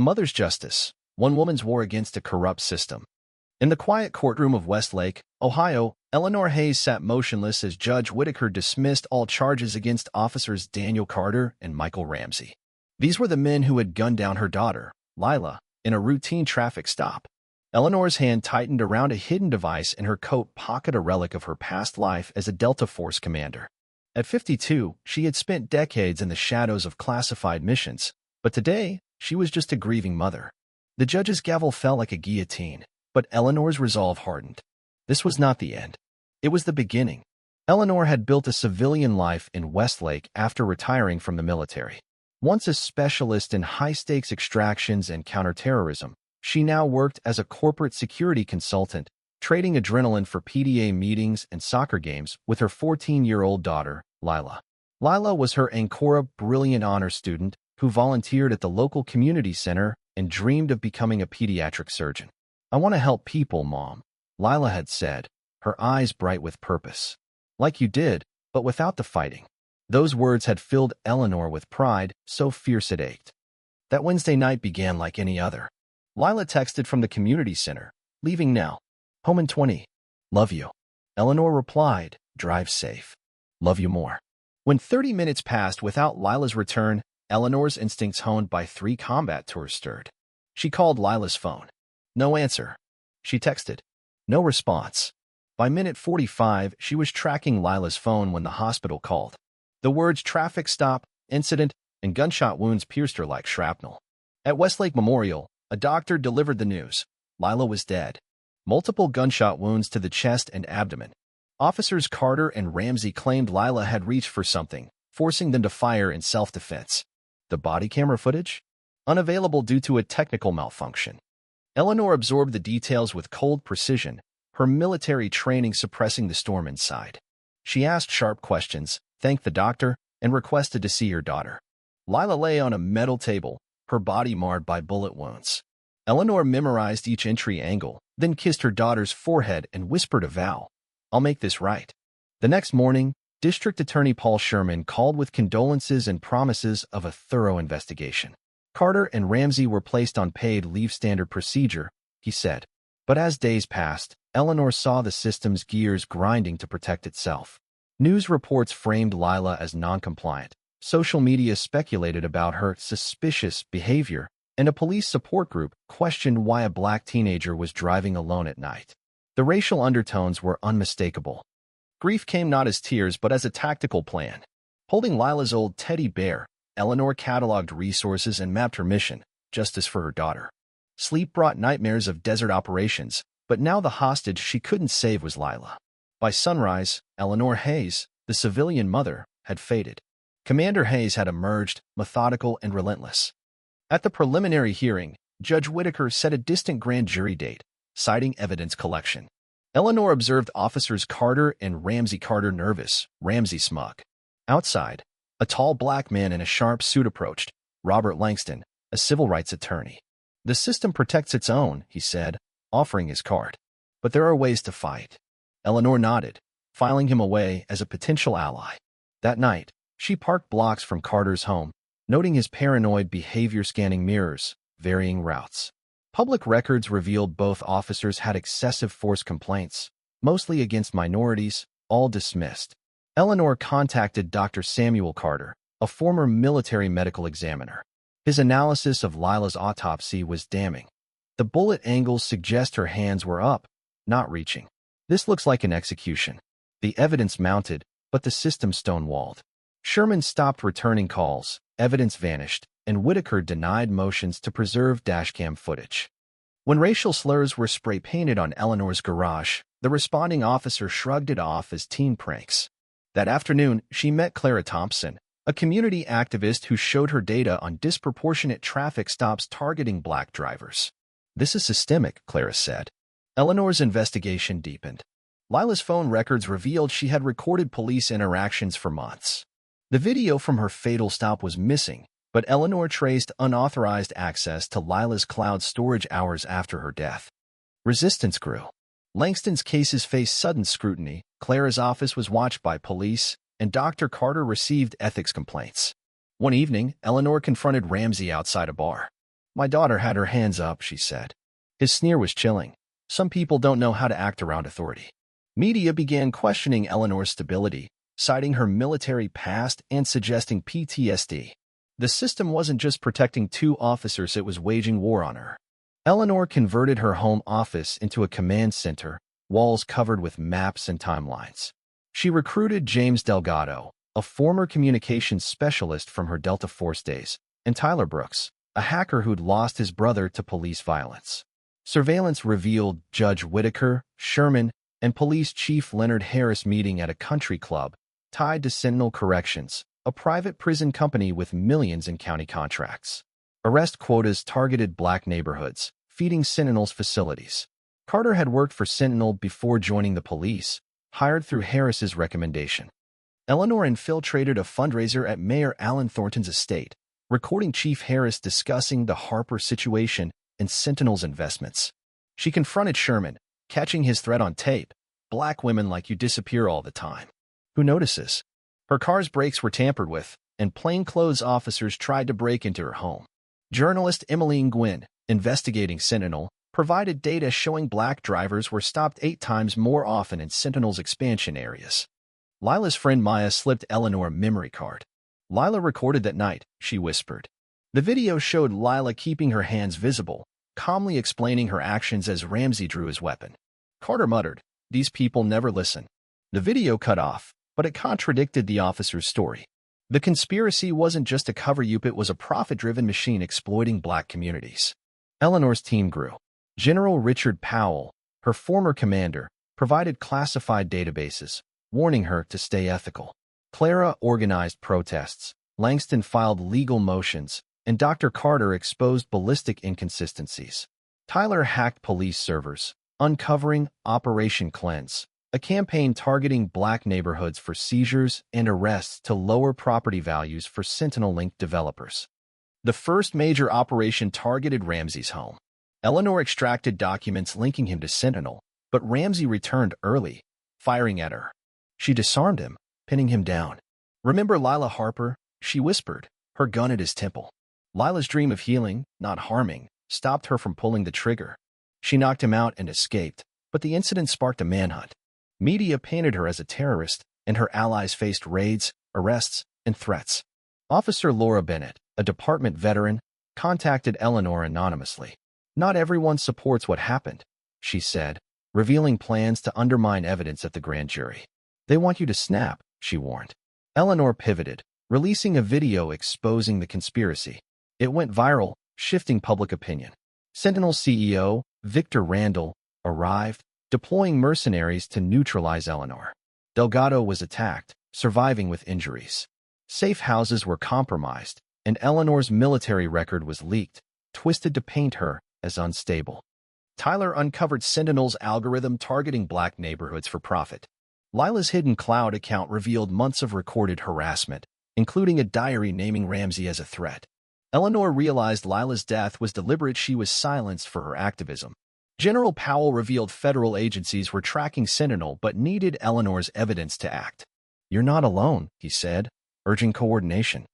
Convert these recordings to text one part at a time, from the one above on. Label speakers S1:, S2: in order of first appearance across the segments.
S1: A mother's justice, one woman's war against a corrupt system. In the quiet courtroom of Westlake, Ohio, Eleanor Hayes sat motionless as Judge Whitaker dismissed all charges against officers Daniel Carter and Michael Ramsey. These were the men who had gunned down her daughter, Lila, in a routine traffic stop. Eleanor's hand tightened around a hidden device in her coat pocket, a relic of her past life as a Delta Force commander. At 52, she had spent decades in the shadows of classified missions, but today, she was just a grieving mother. The judge's gavel fell like a guillotine, but Eleanor's resolve hardened. This was not the end. It was the beginning. Eleanor had built a civilian life in Westlake after retiring from the military. Once a specialist in high-stakes extractions and counterterrorism, she now worked as a corporate security consultant, trading adrenaline for PDA meetings and soccer games with her 14-year-old daughter, Lila. Lila was her Ancora brilliant honor student who volunteered at the local community center and dreamed of becoming a pediatric surgeon. "I want to help people, Mom," Lila had said, her eyes bright with purpose. "Like you did, but without the fighting." Those words had filled Eleanor with pride, so fierce it ached. That Wednesday night began like any other. Lila texted from the community center, "Leaving now. Home in 20. Love you." Eleanor replied, "Drive safe. Love you more." When 30 minutes passed without Lila's return, Eleanor's instincts honed by 3 combat tours stirred. She called Lila's phone. No answer. She texted. No response. By minute 45, she was tracking Lila's phone when the hospital called. The words traffic stop, incident, and gunshot wounds pierced her like shrapnel. At Westlake Memorial, a doctor delivered the news. Lila was dead. Multiple gunshot wounds to the chest and abdomen. Officers Carter and Ramsey claimed Lila had reached for something, forcing them to fire in self-defense. The body camera footage? Unavailable due to a technical malfunction. Eleanor absorbed the details with cold precision, her military training suppressing the storm inside. She asked sharp questions, thanked the doctor, and requested to see her daughter. Lila lay on a metal table, her body marred by bullet wounds. Eleanor memorized each entry angle, then kissed her daughter's forehead and whispered a vow. "I'll make this right." The next morning, District Attorney Paul Sherman called with condolences and promises of a thorough investigation. Carter and Ramsey were placed on paid leave, standard procedure, he said. But as days passed, Eleanor saw the system's gears grinding to protect itself. News reports framed Lila as non-compliant. Social media speculated about her suspicious behavior, and a police support group questioned why a black teenager was driving alone at night. The racial undertones were unmistakable. Grief came not as tears but as a tactical plan. Holding Lila's old teddy bear, Eleanor cataloged resources and mapped her mission, justice for her daughter. Sleep brought nightmares of desert operations, but now the hostage she couldn't save was Lila. By sunrise, Eleanor Hayes, the civilian mother, had faded. Commander Hayes had emerged, methodical and relentless. At the preliminary hearing, Judge Whitaker set a distant grand jury date, citing evidence collection. Eleanor observed officers Carter and Ramsey, Carter nervous, Ramsey smug. Outside, a tall black man in a sharp suit approached, Robert Langston, a civil rights attorney. "The system protects its own," he said, offering his card. "But there are ways to fight." Eleanor nodded, filing him away as a potential ally. That night, she parked blocks from Carter's home, noting his paranoid behavior, scanning mirrors, varying routes. Public records revealed both officers had excessive force complaints, mostly against minorities, all dismissed. Eleanor contacted Dr. Samuel Carter, a former military medical examiner. His analysis of Lila's autopsy was damning. The bullet angles suggest her hands were up, not reaching. "This looks like an execution." The evidence mounted, but the system stonewalled. Sherman stopped returning calls, evidence vanished, and Whitaker denied motions to preserve dashcam footage. When racial slurs were spray-painted on Eleanor's garage, the responding officer shrugged it off as teen pranks. That afternoon, she met Clara Thompson, a community activist who showed her data on disproportionate traffic stops targeting black drivers. "This is systemic," Clara said. Eleanor's investigation deepened. Lila's phone records revealed she had recorded police interactions for months. The video from her fatal stop was missing, but Eleanor traced unauthorized access to Lila's cloud storage hours after her death. Resistance grew. Langston's cases faced sudden scrutiny, Clara's office was watched by police, and Dr. Carter received ethics complaints. One evening, Eleanor confronted Ramsey outside a bar. My daughter had her hands up, she said. His sneer was chilling. Some people don't know how to act around authority. Media began questioning Eleanor's stability, citing her military past and suggesting PTSD. The system wasn't just protecting two officers, it was waging war on her. Eleanor converted her home office into a command center, walls covered with maps and timelines. She recruited James Delgado, a former communications specialist from her Delta Force days, and Tyler Brooks, a hacker who'd lost his brother to police violence. Surveillance revealed Judge Whitaker, Sherman, and Police Chief Leonard Harris meeting at a country club, tied to Sentinel Corrections, a private prison company with millions in county contracts. Arrest quotas targeted black neighborhoods, feeding Sentinel's facilities. Carter had worked for Sentinel before joining the police, hired through Harris's recommendation. Eleanor infiltrated a fundraiser at Mayor Alan Thornton's estate, recording Chief Harris discussing the Harper situation and Sentinel's investments. She confronted Sherman, catching his threat on tape. Black women like you disappear all the time. Who notices? Her car's brakes were tampered with, and plainclothes officers tried to break into her home. Journalist Emmeline Gwynn, investigating Sentinel, provided data showing black drivers were stopped 8 times more often in Sentinel's expansion areas. Lila's friend Maya slipped Eleanor a memory card. Lila recorded that night, she whispered. The video showed Lila keeping her hands visible, calmly explaining her actions as Ramsey drew his weapon. Carter muttered, "These people never listen." The video cut off, but it contradicted the officer's story. The conspiracy wasn't just a cover-up, it was a profit-driven machine exploiting black communities. Eleanor's team grew. General Richard Powell, her former commander, provided classified databases, warning her to stay ethical. Clara organized protests, Langston filed legal motions, and Dr. Carter exposed ballistic inconsistencies. Tyler hacked police servers, uncovering Operation Cleanse, a campaign targeting black neighborhoods for seizures and arrests to lower property values for Sentinel-linked developers. The first major operation targeted Ramsey's home. Eleanor extracted documents linking him to Sentinel, but Ramsey returned early, firing at her. She disarmed him, pinning him down. "Remember Lila Harper?" she whispered, her gun at his temple. Lila's dream of healing, not harming, stopped her from pulling the trigger. She knocked him out and escaped, but the incident sparked a manhunt. Media painted her as a terrorist, and her allies faced raids, arrests, and threats. Officer Laura Bennett, a department veteran, contacted Eleanor anonymously. "Not everyone supports what happened," she said, revealing plans to undermine evidence at the grand jury. "They want you to snap," she warned. Eleanor pivoted, releasing a video exposing the conspiracy. It went viral, shifting public opinion. Sentinel CEO, Victor Randall, arrived, deploying mercenaries to neutralize Eleanor. Delgado was attacked, surviving with injuries. Safe houses were compromised, and Eleanor's military record was leaked, twisted to paint her as unstable. Tyler uncovered Sentinel's algorithm targeting black neighborhoods for profit. Lila's hidden cloud account revealed months of recorded harassment, including a diary naming Ramsey as a threat. Eleanor realized Lila's death was deliberate. She was silenced for her activism. General Powell revealed federal agencies were tracking Sentinel but needed Eleanor's evidence to act. "You're not alone," he said, urging coordination.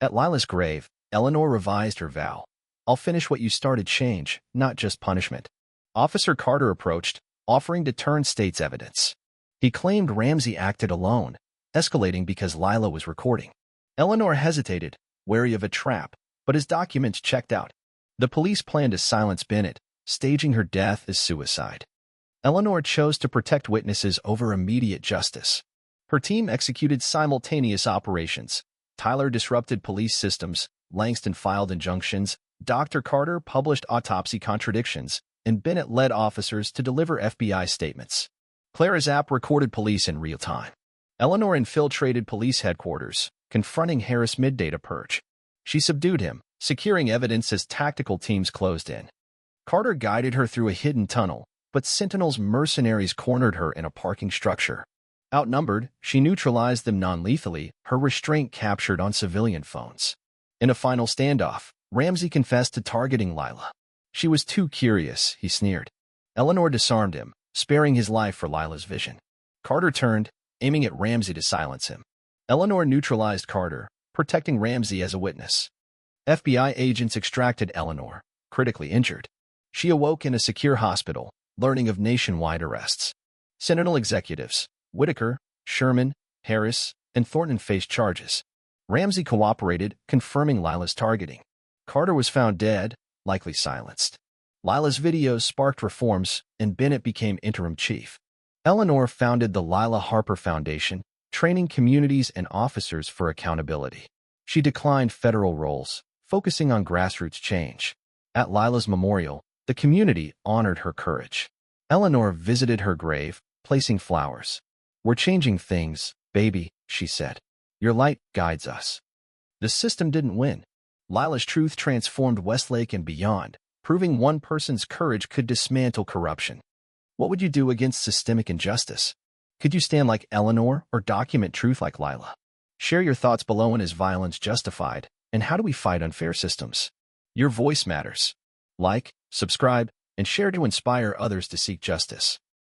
S1: At Lila's grave, Eleanor revised her vow. "I'll finish what you started, change, not just punishment." Officer Carter approached, offering to turn state's evidence. He claimed Ramsey acted alone, escalating because Lila was recording. Eleanor hesitated, wary of a trap, but his documents checked out. The police planned to silence Bennett, staging her death as suicide. Eleanor chose to protect witnesses over immediate justice. Her team executed simultaneous operations. Tyler disrupted police systems, Langston filed injunctions, Dr. Carter published autopsy contradictions, and Bennett led officers to deliver FBI statements. Clara's app recorded police in real time. Eleanor infiltrated police headquarters, confronting Harris mid-data purge. She subdued him, securing evidence as tactical teams closed in. Carter guided her through a hidden tunnel, but Sentinel's mercenaries cornered her in a parking structure. Outnumbered, she neutralized them non-lethally, her restraint captured on civilian phones. In a final standoff, Ramsey confessed to targeting Lila. "She was too curious," he sneered. Eleanor disarmed him, sparing his life for Lila's vision. Carter turned, aiming at Ramsey to silence him. Eleanor neutralized Carter, protecting Ramsey as a witness. FBI agents extracted Eleanor, critically injured. She awoke in a secure hospital, learning of nationwide arrests. Sentinel executives, Whitaker, Sherman, Harris, and Thornton faced charges. Ramsey cooperated, confirming Lila's targeting. Carter was found dead, likely silenced. Lila's videos sparked reforms, and Bennett became interim chief. Eleanor founded the Lila Harper Foundation, training communities and officers for accountability. She declined federal roles, focusing on grassroots change. At Lila's memorial, the community honored her courage. Eleanor visited her grave, placing flowers. "We're changing things, baby," she said. "Your light guides us." The system didn't win. Lila's truth transformed Westlake and beyond, proving one person's courage could dismantle corruption. What would you do against systemic injustice? Could you stand like Eleanor or document truth like Lila? Share your thoughts below. And is violence justified? And how do we fight unfair systems? Your voice matters. Like, subscribe, and share to inspire others to seek justice.